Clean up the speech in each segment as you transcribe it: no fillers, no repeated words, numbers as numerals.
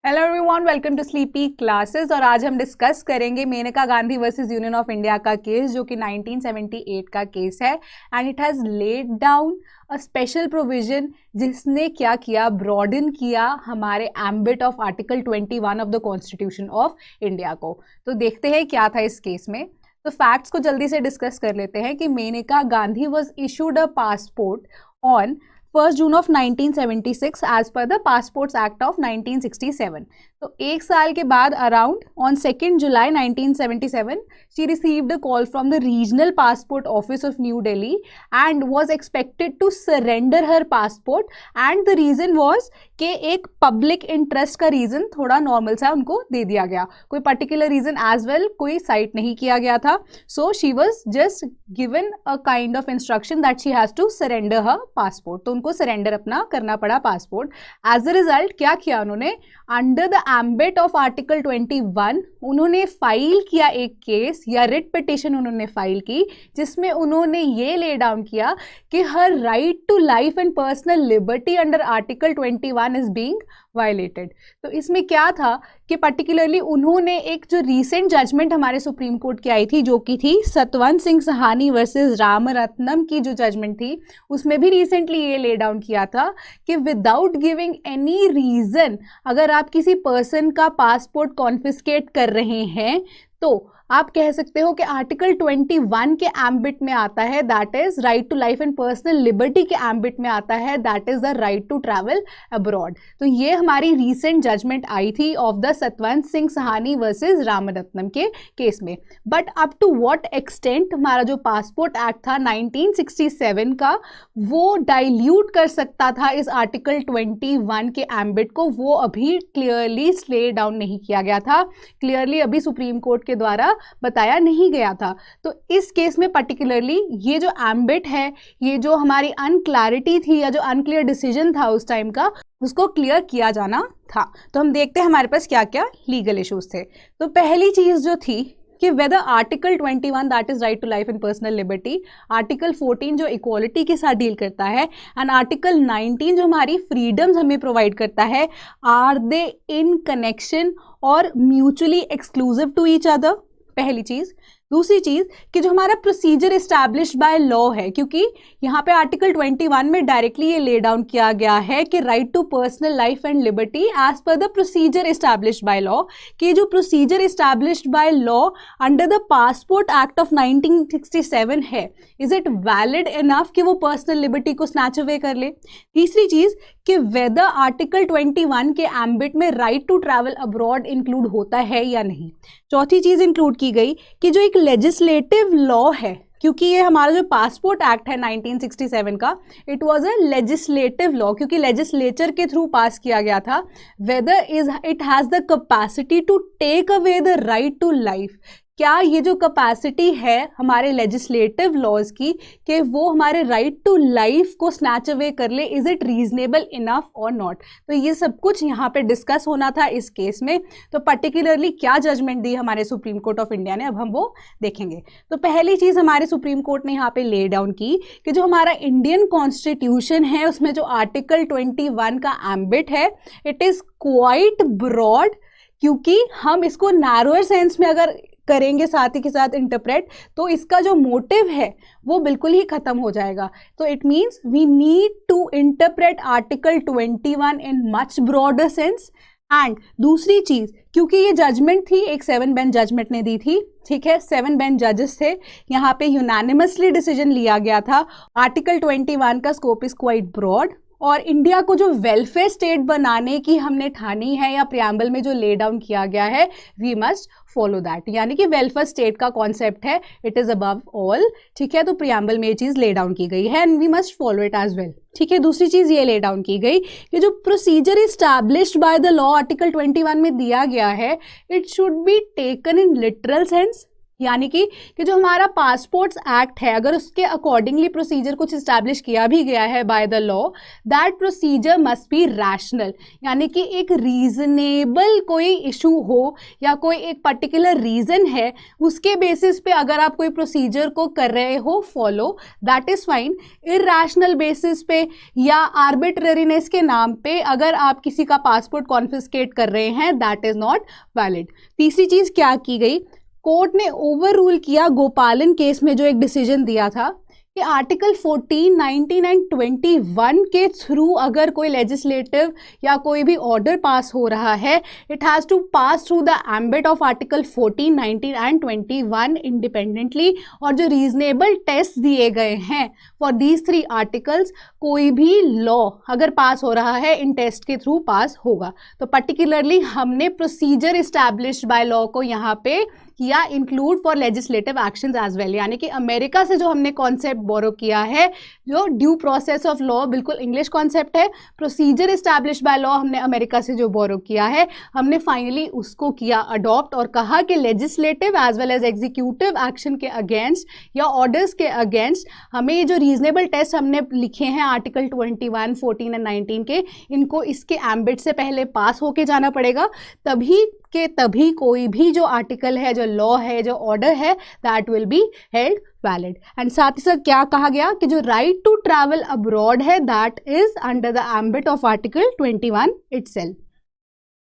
Hello everyone, welcome to Sleepy Classes. और आज हम डिस्कस करेंगे Maneka Gandhi versus union of India का केस, जो कि 1978 का केस है। And it has laid down a special provision जिसने क्या किया, ब्रॉडन किया हमारे ambit of article 21 of the Constitution of India को। तो देखते हैं क्या था इस केस में। तो फैक्ट्स को जल्दी से डिस्कस कर लेते हैं कि Maneka Gandhi was issued a passport on 1 June of 1976 as per the Passports Act of 1967। तो एक साल के बाद around on 2 July 1977 she received a call from the regional passport office of New Delhi and was expected to surrender her passport. And the reason was कि एक public interest का reason थोड़ा normal सा उनको दे दिया गया, कोई पर्टिकुलर रीजन एज वेल कोई साइट नहीं किया गया था। So she was just given a kind of instruction that she has to surrender her passport. तो उनको सरेंडर अपना करना पड़ा पासपोर्ट। एज अ रिजल्ट क्या किया उन्होंने, under the ambit of article 21 उन्होंने फाइल किया एक केस या रिट पिटिशन उन्होंने फाइल की, जिसमें उन्होंने ये ले डाउन किया कि हर right to life and personal liberty under article 21 is being violated. तो इसमें क्या था कि पर्टिकुलरली उन्होंने एक जो रीसेंट जजमेंट हमारे सुप्रीम कोर्ट की आई थी, जो कि थी सतवंत सिंह सहानी वर्सेस रामरत्नम की जो जजमेंट थी, उसमें भी रिसेंटली ये ले डाउन किया था कि विदाउट गिविंग एनी रीजन अगर आप किसी पर्सन का पासपोर्ट कॉन्फिस्केट कर रहे हैं तो आप कह सकते हो कि आर्टिकल 21 के एम्बिट में आता है, that is right to life and personal liberty के एम्बिट में आता है, that is the right to travel abroad. तो ये हमारी रीसेंट जजमेंट आई थी of the Satwant Singh Sawhney versus Ramarathnam के केस में। But up to what extent हमारा जो पासपोर्ट एक्ट था 1967 का, वो डाइल्यूट कर सकता था इस आर्टिकल 21 के एम्बिट को, वो अभी क्लियरली स्ले डाउन नहीं किया गया था, क्लियरली अभी सुप्रीम कोर्ट के द्वारा बताया नहीं गया था। तो इस केस में पर्टिकुलरली ये जो एम्बिट है, ये जो हमारी अनक्लैरिटी थी या जो अनक्लियर डिसीजन था उस टाइम का, उसको क्लियर किया जाना था। तो हम देखते हैं हमारे पास क्या क्या लीगल इश्यूज थे। तो पहली चीज जो थी कि whether article 21 that is right to life and personal liberty, article 14 जो इक्वालिटी के साथ डील करता है, एंड आर्टिकल 19 जो हमारी फ्रीडम्स हमें प्रोवाइड करता है, आर दे इन कनेक्शन और mutually exclusive to each other, पहली चीज। दूसरी चीज कि जो हमारा प्रोसीजर एस्टैब्लिश्ड बाय लॉ है, क्योंकि यहाँ पे आर्टिकल 21 में डायरेक्टली ये ले डाउन किया गया है कि right to personal life and liberty as per the procedure established by law, कि जो procedure established by law under the Passport Act of 1967 है, इज इट वैलिड इनफ कि वो पर्सनल लिबर्टी को स्नैच अवे कर ले। तीसरी चीज कि वेदर आर्टिकल 21 के एम्बिट में right to travel abroad include होता है या नहीं। चौथी चीज इंक्लूड की गई कि जो एक लेजिस्लेटिव लॉ है, क्योंकि ये हमारा जो पासपोर्ट एक्ट है 1967 का, it was a legislative law, क्योंकि लेजिस्लेचर के थ्रू पास किया गया था, whether is it has the capacity to take away the right to life. क्या ये जो कैपेसिटी है हमारे लेजिस्लेटिव लॉज की कि वो हमारे राइट टू लाइफ को स्नैच अवे कर ले, इज इट रीजनेबल इनफ और नॉट। तो ये सब कुछ यहाँ पे डिस्कस होना था इस केस में। तो पर्टिकुलरली क्या जजमेंट दी हमारे सुप्रीम कोर्ट ऑफ इंडिया ने, अब हम वो देखेंगे। तो पहली चीज हमारे सुप्रीम कोर्ट ने यहाँ पे ले डाउन की कि जो हमारा इंडियन कॉन्स्टिट्यूशन है उसमें जो आर्टिकल 21 का एम्बिट है, इट इज क्वाइट ब्रॉड, क्योंकि हम इसको नैरोअर सेंस में अगर करेंगे साथ ही के साथ इंटरप्रेट, तो इसका जो मोटिव है वो बिल्कुल ही खत्म हो जाएगा। तो it means we need to interpret article 21 in much broader sense. And दूसरी चीज, क्योंकि ये जजमेंट थी एक 7 बेंच जजमेंट ने दी थी, ठीक है, 7 बेंच जजेस थे, यहाँ पे यूनानिमसली डिसीजन लिया गया था। आर्टिकल 21 का स्कोप इज क्वाइट ब्रॉड, और इंडिया को जो वेलफेयर स्टेट बनाने की हमने ठानी है या प्रियम्बल में जो ले डाउन किया गया है, वी मस्ट फॉलो दैट, यानी कि वेलफेयर स्टेट का कॉन्सेप्ट है, इट इज अबव ऑल, ठीक है। तो प्रियम्बल में ये चीज ले डाउन की गई है and we must follow it as well, ठीक है। दूसरी चीज ये ले डाउन की गई कि जो procedure established by the law article 21 में दिया गया है, it should be taken in literal sense, यानी कि जो हमारा पासपोर्ट्स एक्ट है, अगर उसके अकॉर्डिंगली प्रोसीजर कुछ इस्टेब्लिश किया भी गया है by the law, that procedure must be rational, यानी कि एक रीजनेबल कोई इशू हो या कोई एक पर्टिकुलर रीज़न है, उसके बेसिस पे अगर आप कोई प्रोसीजर को कर रहे हो follow, that is fine. Irrational basis पे या आर्बिट्ररीनेस के नाम पे अगर आप किसी का पासपोर्ट कॉन्फिस्केट कर रहे हैं, दैट इज़ नॉट वैलिड। तीसरी चीज़ क्या की गई, कोर्ट ने ओवर रूल किया गोपालन केस में जो एक डिसीजन दिया था कि आर्टिकल 14, 19 एंड 21 के थ्रू अगर कोई लेजिस्लेटिव या कोई भी ऑर्डर पास हो रहा है, it has to pass through the ambit of article 14, 19 and 21 independently. और जो रीजनेबल टेस्ट दिए गए हैं फॉर दीज 3 आर्टिकल्स, कोई भी लॉ अगर पास हो रहा है इन टेस्ट के थ्रू पास होगा। तो पर्टिकुलरली हमने प्रोसीजर इस्टेब्लिश्ड बाय लॉ को यहाँ पे किया include for legislative actions as well, यानी कि अमेरिका से जो हमने कॉन्सेप्ट बोरो किया है, जो ड्यू प्रोसेस ऑफ लॉ बिल्कुल इंग्लिश कॉन्सेप्ट है, प्रोसीजर इस्टेब्लिश बाय लॉ हमने अमेरिका से जो बोरो किया है, हमने फाइनली उसको किया अडॉप्ट और कहा कि legislative as well as executive action के अगेंस्ट या ऑर्डर्स के अगेंस्ट हमें ये जो रीजनेबल टेस्ट हमने लिखे हैं आर्टिकल 21, 14 एंड 19 के, इनको इसके एम्बिट से पहले पास होके जाना पड़ेगा, तभी कोई भी जो आर्टिकल है, जो लॉ है, जो ऑर्डर है, that will be held valid. And साथ ही साथ क्या कहा गया कि जो राइट टू ट्रैवल अब्रॉड है, that is under the ambit of article 21 itself.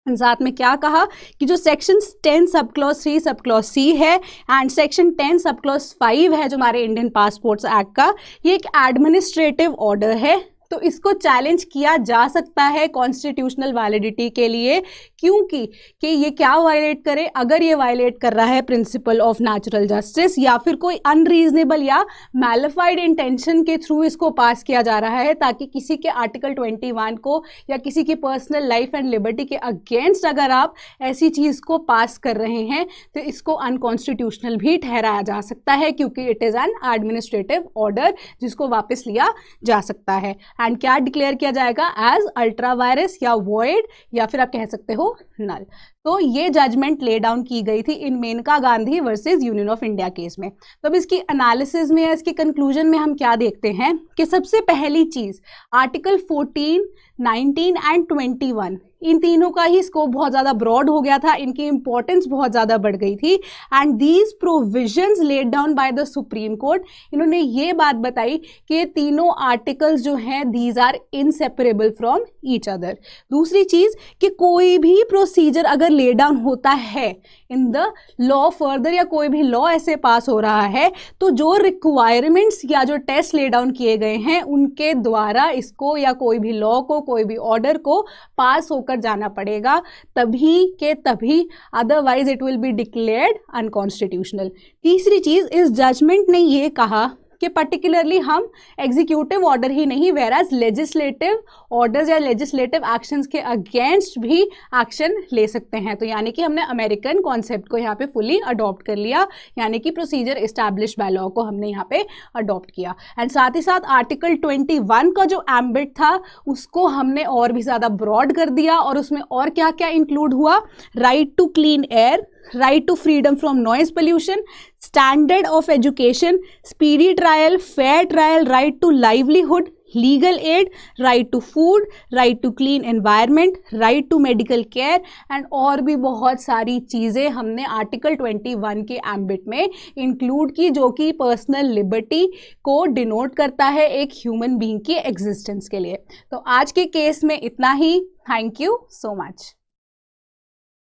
साथ में क्या कहा कि जो section 10 sub clause 3 sub clause C है एंड सेक्शन 10 सब क्लॉज 5 है जो हमारे इंडियन पासपोर्ट्स एक्ट का, ये एक एडमिनिस्ट्रेटिव ऑर्डर है, तो इसको चैलेंज किया जा सकता है कॉन्स्टिट्यूशनल वैलिडिटी के लिए, क्योंकि कि ये क्या वायलेट करे, अगर ये वायलेट कर रहा है प्रिंसिपल ऑफ नेचुरल जस्टिस या फिर कोई अनरीजनेबल या मैलिफाइड इंटेंशन के थ्रू इसको पास किया जा रहा है, ताकि किसी के आर्टिकल 21 को या किसी की पर्सनल लाइफ एंड लिबर्टी के अगेंस्ट अगर आप ऐसी चीज़ को पास कर रहे हैं तो इसको अनकॉन्स्टिट्यूशनल भी ठहराया जा सकता है, क्योंकि it is an administrative order जिसको वापस लिया जा सकता है। एंड क्या डिक्लेयर किया जाएगा, एज अल्ट्रा वायरस या वॉइड या फिर आप कह सकते हो नल। तो ये जजमेंट ले डाउन की गई थी in Maneka Gandhi versus union of India case में। तो अब इसकी एनालिसिस में या इसके कंक्लूजन में हम क्या देखते हैं कि सबसे पहली चीज आर्टिकल 14, 19 एंड 21 इन तीनों का ही स्कोप बहुत ज़्यादा ब्रॉड हो गया था, इनकी इंपॉर्टेंस बहुत ज़्यादा बढ़ गई थी। And these provisions laid down by the supreme court, इन्होंने ये बात बताई कि ये तीनों आर्टिकल्स जो हैं these are inseparable from each other. दूसरी चीज़ कि कोई भी प्रोसीजर अगर ले डाउन होता है इन द लॉ फर्दर या कोई भी लॉ ऐसे पास हो रहा है, तो जो रिक्वायरमेंट्स या जो टेस्ट ले डाउन किए गए हैं उनके द्वारा इसको या कोई भी लॉ को, कोई भी ऑर्डर को पास होकर जाना पड़ेगा, तभी के तभी, otherwise it will be declared unconstitutional. तीसरी चीज, इस जजमेंट ने ये कहा कि पर्टिकुलरली हम एग्जीक्यूटिव ऑर्डर ही नहीं, वेराज लेजिस्लेटिव ऑर्डर्स या लेजिस्लेटिव एक्शंस के अगेंस्ट भी एक्शन ले सकते हैं। तो यानी कि हमने अमेरिकन कॉन्सेप्ट को यहाँ पे फुली अडॉप्ट कर लिया, यानी कि प्रोसीजर इस्टेब्लिश बाय लॉ को हमने यहाँ पे अडॉप्ट किया। एंड साथ ही साथ आर्टिकल 21 का जो एम्बिट था उसको हमने और भी ज़्यादा ब्रॉड कर दिया, और उसमें और क्या क्या इंक्लूड हुआ, right to clean air, right to freedom from noise pollution, standard of education, speedy trial, fair trial, right to livelihood, legal aid, right to food, right to clean environment, right to medical care and और भी बहुत सारी चीज़ें हमने article 21 के ambit में include की, जो कि पर्सनल लिबर्टी को डिनोट करता है एक ह्यूमन बीइंग की एग्जिस्टेंस के लिए। तो आज के केस में इतना ही। Thank you so much.